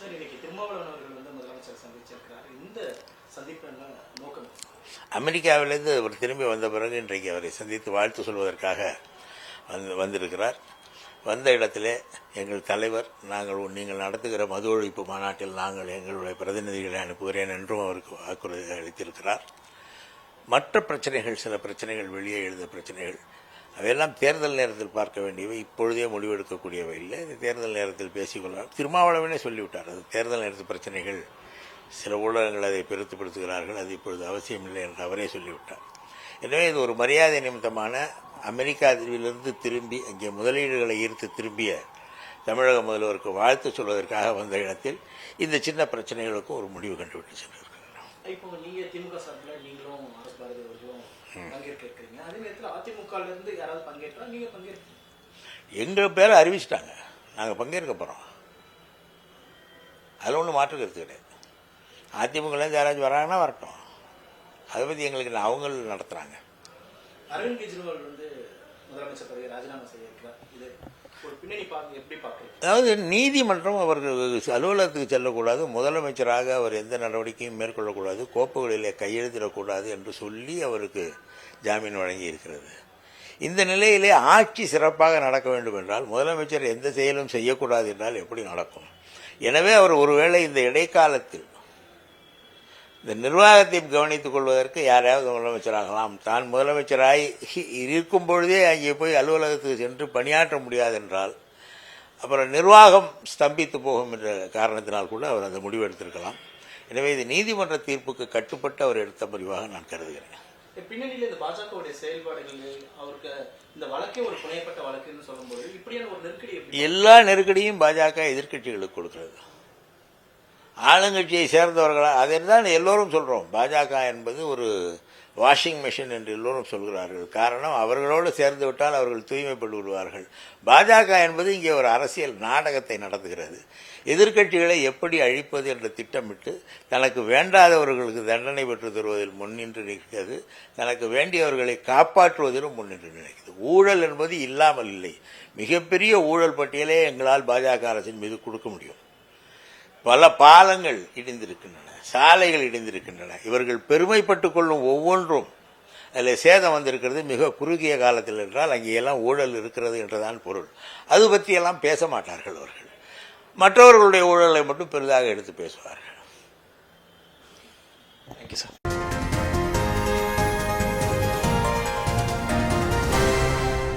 Sir, இன்னைக்கு திருமாவளவன் அவர்கள் வந்து முதலமைச்சர் சந்திச்சிருக்கிறார். இந்த சந்திப்பு என்ன நோக்கம்? அமெரிக்காவிலிருந்து அவர் திரும்பி வந்த பிறகு இன்றைக்கு அவரை சந்தித்து வாழ்த்து சொல்வதற்காக வந்திருக்கிறார். வந்த இடத்திலே எங்கள் தலைவர் நீங்கள் நடத்துகிற மது ஒழிப்பு மாநாட்டில் நாங்கள் எங்களுடைய பிரதிநிதிகளை அனுப்புகிறேன் என்றும் அவருக்கு வாக்குறுதி அளித்திருக்கிறார். மற்ற பிரச்சனைகள், சில பிரச்சனைகள், வெளியே எழுத பிரச்சனைகள், அவையெல்லாம் தேர்தல் நேரத்தில் பார்க்க வேண்டியவை, இப்பொழுதே முடிவெடுக்கக்கூடியவை இல்லை. இது தேர்தல் நேரத்தில் பேசிக்கொள்ளலாம். திருமாவளவனே சொல்லிவிட்டார், அது தேர்தல் நேரத்து பிரச்சனைகள், சில ஊடகங்கள் அதை பெருத்துப்படுத்துகிறார்கள், அது இப்பொழுது அவசியமில்லை என்று அவரே சொல்லிவிட்டார். எனவே இது ஒரு மரியாதை நிமித்தமான அமெரிக்காவிலிருந்து திரும்பி அங்கே முதலீடுகளை ஈர்த்து திரும்பிய தமிழக முதல்வருக்கு வாழ்த்து சொல்வதற்காக வந்த இடத்தில் இந்த சின்ன பிரச்சனைகளுக்கும் ஒரு முடிவு கண்டுவிட்டு சென்றிருக்கிறார். இப்போ நீங்க திமுக சார்பில் நீங்களும் அரசு பாரதி அவர்களும் பங்கேற்கிறீங்க. அதே நேரத்தில் அதிமுக இருந்து யாராவது பங்கேற்றா நீங்க பங்கேற்கிறீங்க? எங்கள் பேரை அறிவிச்சிட்டாங்க, நாங்கள் பங்கேற்க போகிறோம். அதில் ஒன்றும் மாற்று கருத்து கிடையாது. அதிமுகலேருந்து யாராச்சும் வராங்கன்னா வரட்டும், அதை பற்றி எங்களுக்கு அவங்க நடத்துகிறாங்க. அரவிந்த் கெஜ்ரிவால் வந்து முதலமைச்சர் பதவியை ராஜினாமா செய்திருக்கிறார். இது ஒரு பின்னணி எப்படி பார்க்குறீங்க? அதாவது நீதிமன்றம் அவர்கள் அலுவலகத்துக்கு செல்லக்கூடாது, முதலமைச்சராக அவர் எந்த நடவடிக்கையும் மேற்கொள்ளக்கூடாது, கோப்புகளிலே கையெழுத்திடக்கூடாது என்று சொல்லி அவருக்கு ஜாமீன் வழங்கி இருக்கிறது. இந்த நிலையிலே ஆட்சி சிறப்பாக நடக்க வேண்டும் என்றால் முதலமைச்சர் எந்த செயலும் செய்யக்கூடாது என்றால் எப்படி நடக்கும்? எனவே அவர் ஒருவேளை இந்த இடைக்காலத்தில் இந்த நிர்வாகத்தையும் கவனித்துக் கொள்வதற்கு யாரையாவது முதலமைச்சராகலாம். தான் முதலமைச்சராய் இருக்கும் பொழுதே அங்கே போய் அலுவலகத்துக்கு சென்று பணியாற்ற முடியாது என்றால் அப்புறம் நிர்வாகம் ஸ்தம்பித்து போகும் என்ற காரணத்தினால் கூட அவர் அந்த முடிவு எடுத்திருக்கலாம். எனவே இது நீதிமன்ற தீர்ப்புக்கு கட்டுப்பட்டு அவர் எடுத்த முடிவாக நான் கருதுகிறேன். பின்னணியில் இந்த பாஜகவுடைய செயல்பாடுகள், அவருக்கு இந்த வழக்கே ஒரு புனையப்பட்ட வழக்குன்னு சொல்லும்போது இப்படியான ஒரு நெருக்கடி, எல்லா நெருக்கடியும் பாஜக எதிர்க்கட்சிகளுக்கு கொடுக்கிறது. ஆளுங்கட்சியை சேர்ந்தவர்களா அதை தான் எல்லோரும் சொல்கிறோம். பாஜக என்பது ஒரு வாஷிங் மெஷின் என்று எல்லோரும் சொல்கிறார்கள். காரணம், அவர்களோடு சேர்ந்து விட்டால் அவர்கள் தூய்மைப்பட்டு விடுவார்கள். பாஜக என்பது இங்கே ஒரு அரசியல் நாடகத்தை நடத்துகிறது. எதிர்க்கட்சிகளை எப்படி அழிப்பது என்று திட்டமிட்டு தனக்கு வேண்டாதவர்களுக்கு தண்டனை பெற்று தருவதில் முன்னின்று நிற்கிறது, தனக்கு வேண்டியவர்களை காப்பாற்றுவதிலும் முன்னின்று நினைக்கிறது. ஊழல் என்பது இல்லாமல் இல்லை. மிகப்பெரிய ஊழல் பட்டியலே எங்களால் பாஜக அரசின் மீது கொடுக்க முடியும். பல பாலங்கள் இடிந்திருக்கின்றன, சாலைகள் இடிந்திருக்கின்றன. இவர்கள் பெருமைப்பட்டுக் கொள்ளும் ஒவ்வொன்றும் அதில் சேதம் வந்திருக்கிறது மிக குறுகிய காலத்தில் என்றால் அங்கேயெல்லாம் ஊழல் இருக்கிறது என்றுதான் பொருள். அது பற்றியெல்லாம் பேச மாட்டார்கள் அவர்கள். மற்றவர்களுடைய ஊழலை மட்டும் பெரிதாக எடுத்து பேசுவார்கள்.